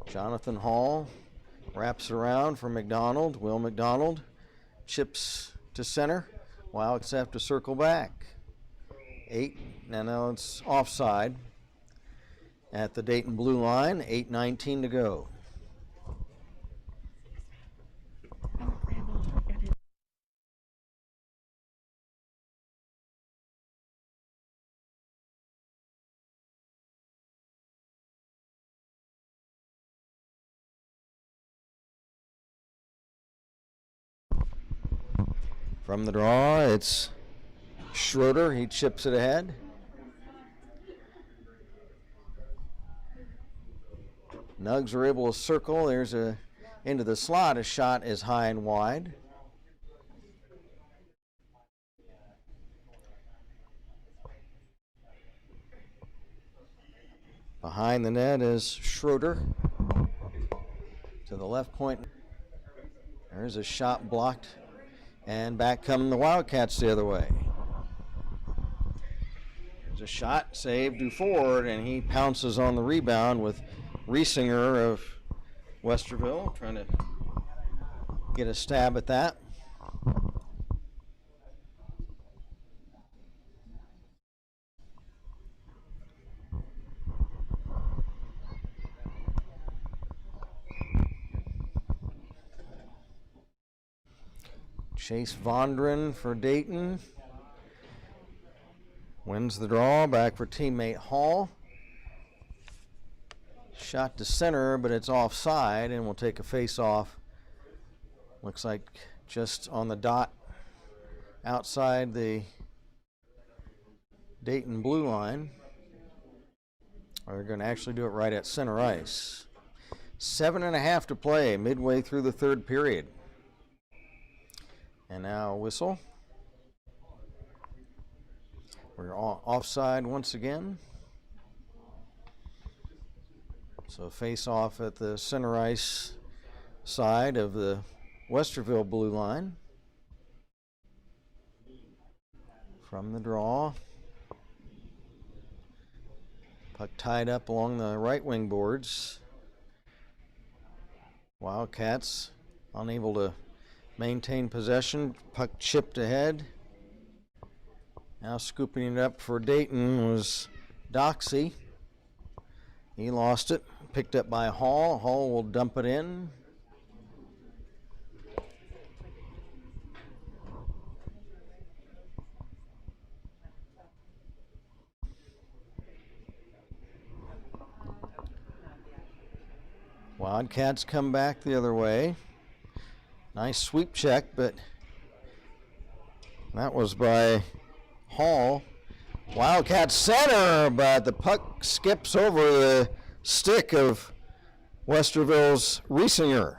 Speaker 1: Jonathan Hall wraps around for McDonald. Will McDonald chips to center. Wildcats have to circle back. 8, now it's offside at the Dayton blue line. 8:19 to go. From the draw, it's Schroeder. He chips it ahead. Nugs are able to circle. There's a into the slot. A shot is high and wide. Behind the net is Schroeder. To the left point. There's a shot blocked. And back come the Wildcats the other way. There's a shot saved to Ford, and he pounces on the rebound with Riesinger of Westerville trying to get a stab at that. Chase Vondran for Dayton. Wins the draw, back for teammate Hall. Shot to center, but it's offside, and we'll take a face-off. Looks like just on the dot outside the Dayton blue line. We're going to actually do it right at center ice. 7.5 to play, midway through the third period. And now a whistle. We're offside once again. So face off at the center ice side of the Westerville blue line. From the draw. Puck tied up along the right wing boards. Wildcats unable to maintain possession. Puck chipped ahead. Now scooping it up for Dayton was Doxey. He lost it. Picked up by Hall. Hall will dump it in. Wildcats come back the other way. Nice sweep check, but that was by Hall. Wildcat center, but the puck skips over the stick of Westerville's Riesinger.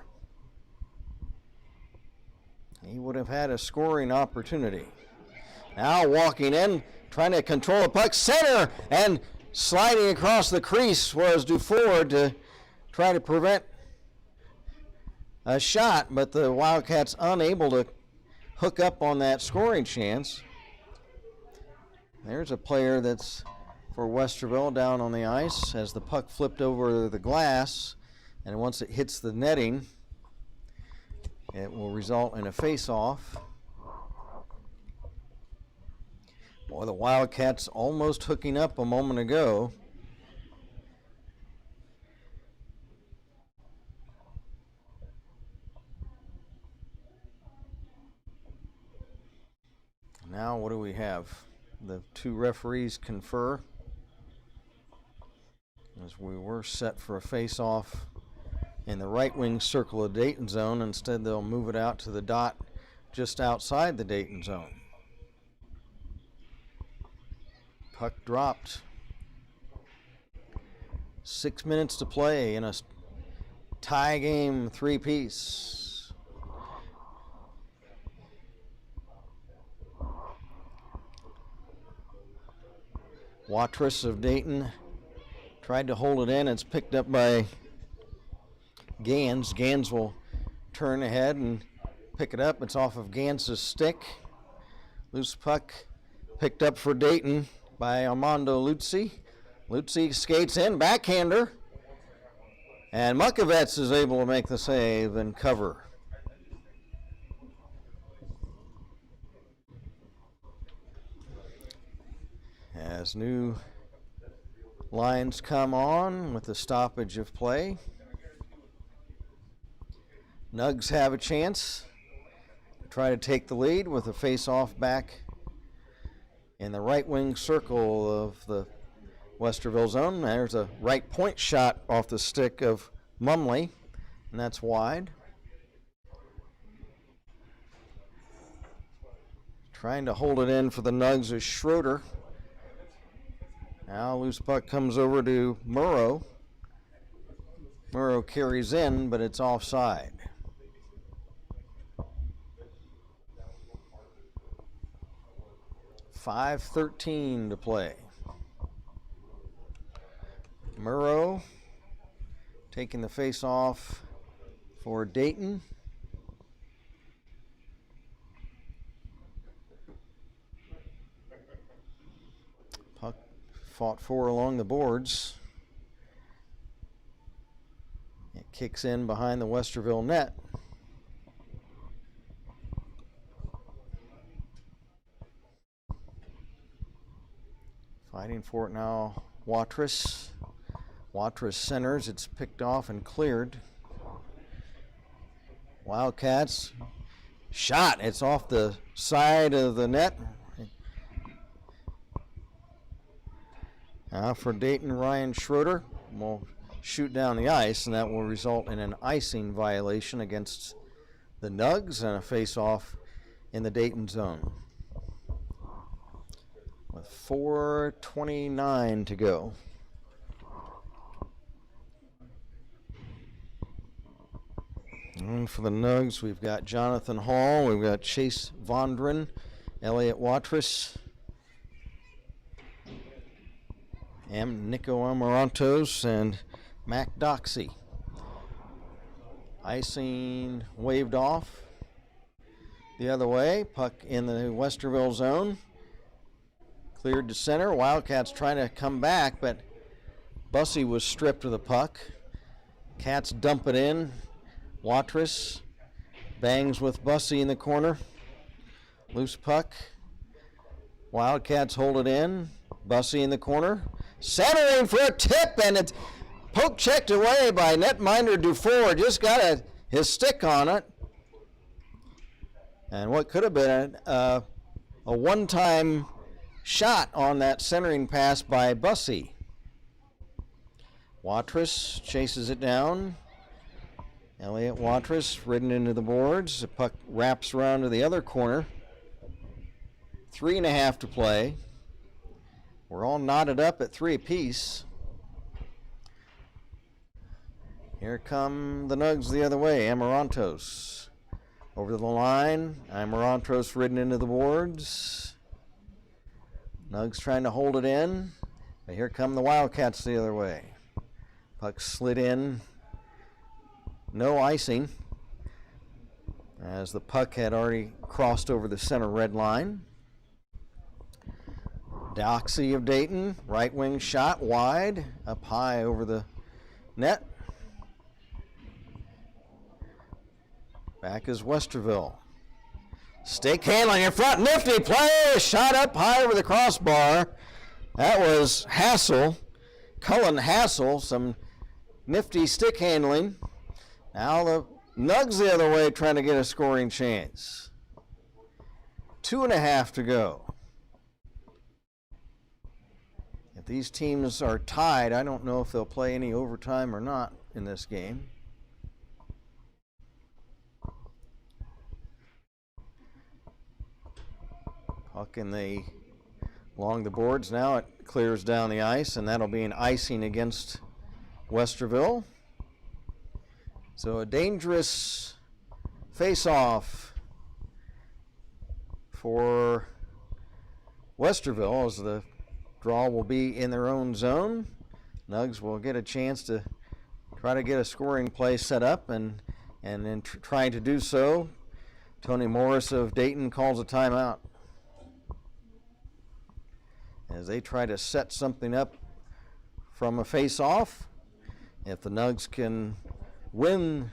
Speaker 1: He would have had a scoring opportunity. Now walking in, trying to control the puck, center, and sliding across the crease was Dufour to try to prevent a shot, but the Wildcats unable to hook up on that scoring chance. There's a player that's for Westerville down on the ice as the puck flipped over the glass, and once it hits the netting, it will result in a face-off. Boy, the Wildcats almost hooking up a moment ago. Now what do we have? The two referees confer as we were set for a face-off in the right wing circle of Dayton zone. Instead, they'll move it out to the dot just outside the Dayton zone. Puck dropped. 6 minutes to play in a tie game, three-piece. Watrous of Dayton tried to hold it in. It's picked up by Gans. Gans will turn ahead and pick it up. It's off of Gans's stick. Loose puck picked up for Dayton by Armando Luzzi. Luzzi skates in, backhander. And Mukovets is able to make the save and cover. As new lines come on with the stoppage of play, Nugs have a chance to try to take the lead with a face-off back in the right wing circle of the Westerville zone. There's a right point shot off the stick of Mumley, and that's wide. Trying to hold it in for the Nugs is Schroeder. Now loose puck comes over to Murrow. Murrow carries in, but it's offside. .5:13 to play. Murrow taking the face off for Dayton. Puck fought for along the boards. It kicks in behind the Westerville net. Fighting for it now, Watrous. Watrous centers, it's picked off and cleared. Wildcats, shot, it's off the side of the net. Now for Dayton, Ryan Schroeder will shoot down the ice, and that will result in an icing violation against the Nugs and a face-off in the Dayton zone. With 4:29 to go. And for the Nugs, we've got Jonathan Hall, we've got Chase Vondren, Elliot Watrous, Nico Amarantos, and Mac Doxey. Icing waved off the other way. Puck in the Westerville zone. Cleared to center. Wildcats trying to come back, but Bussey was stripped of the puck. Cats dump it in. Watrous bangs with Bussey in the corner. Loose puck. Wildcats hold it in. Bussey in the corner. Centering for a tip, and it's poke checked away by netminder Dufour. Just got his stick on it. And what could have been a one-time shot on that centering pass by Bussey. Watrous chases it down, Elliott Watrous ridden into the boards. The puck wraps around to the other corner. 3.5 to play. We're all knotted up at 3 apiece. Here come the Nugs the other way. Amarantos over the line. Amarantos ridden into the boards. Nugs trying to hold it in. But here come the Wildcats the other way. Puck slid in. No icing, as the puck had already crossed over the center red line. Doxey of Dayton, right wing shot wide, up high over the net. Back is Westerville. Stick handling in front, nifty play, shot up high over the crossbar. That was Hassel, Cullen Hassel, some nifty stick handling. Now the Nugs the other way trying to get a scoring chance. 2.5 to go. If these teams are tied, I don't know if they'll play any overtime or not in this game. Puck along the boards now. It clears down the ice, and that'll be an icing against Westerville. So a dangerous face-off for Westerville, as the draw will be in their own zone. Nugs will get a chance to try to get a scoring play set up, and in trying to do so, Tony Morris of Dayton calls a timeout as they try to set something up from a face-off. If the Nugs can win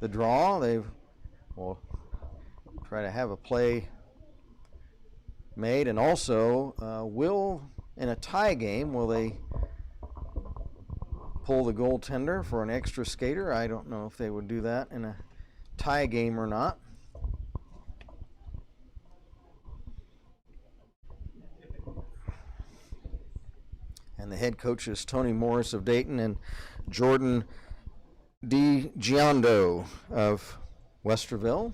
Speaker 1: the draw, they will try to have a play made, and also in a tie game, will they pull the goaltender for an extra skater? I don't know if they would do that in a tie game or not. And the head coach is Tony Morris of Dayton and Jordan DiGiondo of Westerville.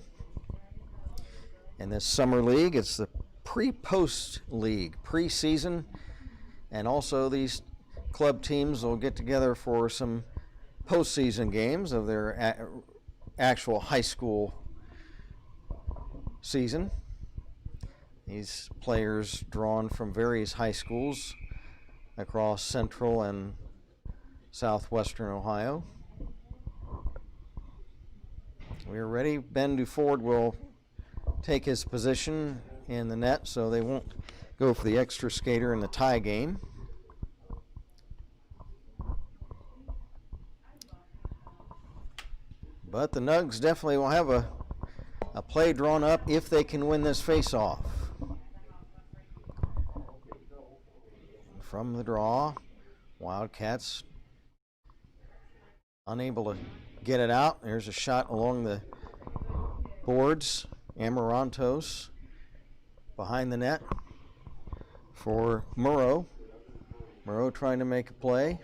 Speaker 1: In this summer league, it's the pre-post league, pre-season, and also these club teams will get together for some postseason games of their actual high school season. These players drawn from various high schools across central and southwestern Ohio. We're ready. Ben Duford will take his position in the net, so they won't go for the extra skater in the tie game. But the Nugs definitely will have a play drawn up if they can win this face-off. From the draw, Wildcats unable to get it out. There's a shot along the boards. Amarantos behind the net for Murrow. Murrow trying to make a play.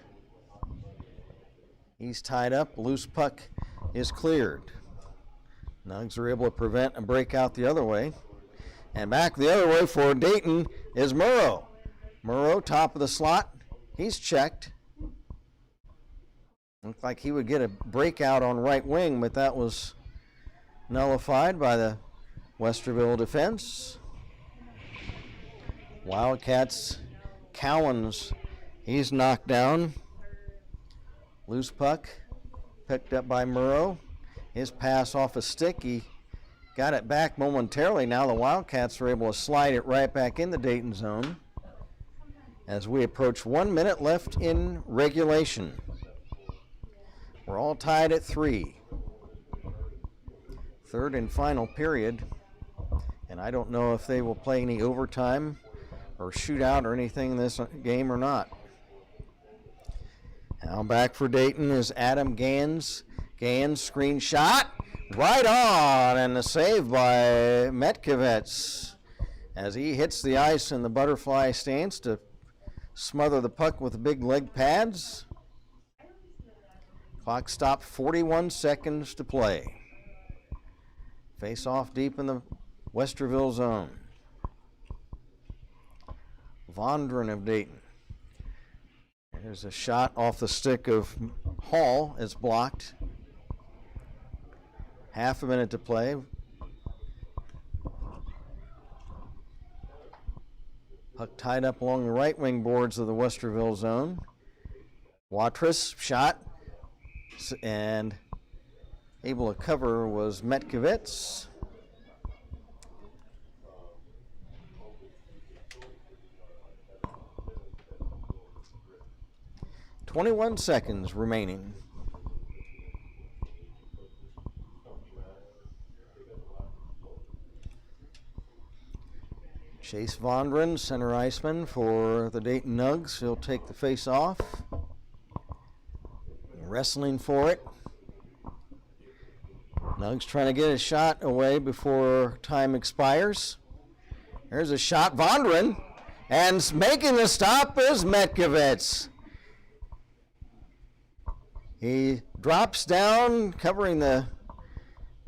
Speaker 1: He's tied up. Loose puck is cleared. Nugs are able to prevent a breakout the other way. And back the other way for Dayton is Murrow. Murrow, top of the slot. He's checked. Looked like he would get a breakout on right wing, but that was nullified by the Westerville defense. Wildcats, Cowens, he's knocked down. Loose puck, picked up by Murrow. His pass off a stick, he got it back momentarily. Now the Wildcats are able to slide it right back in the Dayton zone as we approach 1 minute left in regulation. We're all tied at 3. Third and final period, and I don't know if they will play any overtime or shootout or anything in this game or not. Now back for Dayton is Adam Gans. Gans screen shot, right on, and the save by Metkovets as he hits the ice in the butterfly stance to smother the puck with the big leg pads. Clock stopped, 41 seconds to play. Face off deep in the Westerville zone. Vondran of Dayton. There's a shot off the stick of Hall. It's blocked. Half a minute to play. Puck tied up along the right wing boards of the Westerville zone. Watrous shot, and able to cover was Metkovitz. "21 seconds remaining. Chase Vondran, center iceman for the Dayton Nugs. He'll take the face off. Wrestling for it. Nugs trying to get a shot away before time expires. There's a shot, Vondran, and making the stop is Metkovitz. He drops down, covering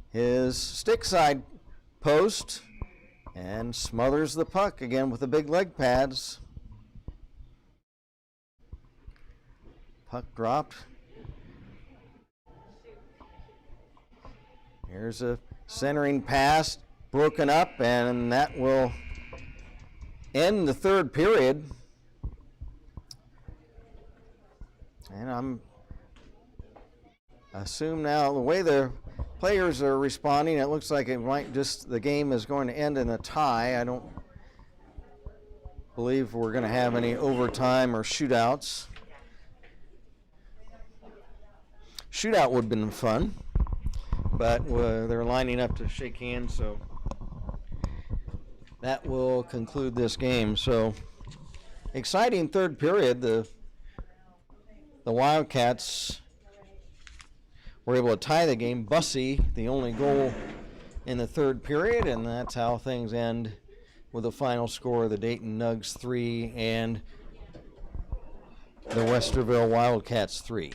Speaker 1: his stick side post, and smothers the puck again with the big leg pads. Puck dropped. Here's a centering pass, broken up, and that will end the third period. And I assume now the way the players are responding, it looks like the game is going to end in a tie. I don't believe we're going to have any overtime or shootouts. Shootout would have been fun, but they're lining up to shake hands, so that will conclude this game. So exciting third period. The Wildcats were able to tie the game. Bussey, the only goal in the third period, and that's how things end with the final score of the Dayton Nugs 3 and the Westerville Wildcats 3.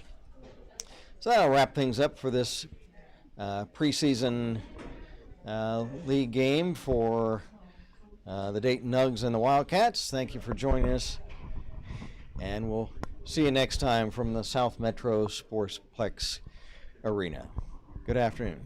Speaker 1: So that'll wrap things up for this preseason league game for the Dayton Nugs and the Wildcats. Thank you for joining us, and we'll see you next time from the South Metro Sportsplex Arena. Good afternoon.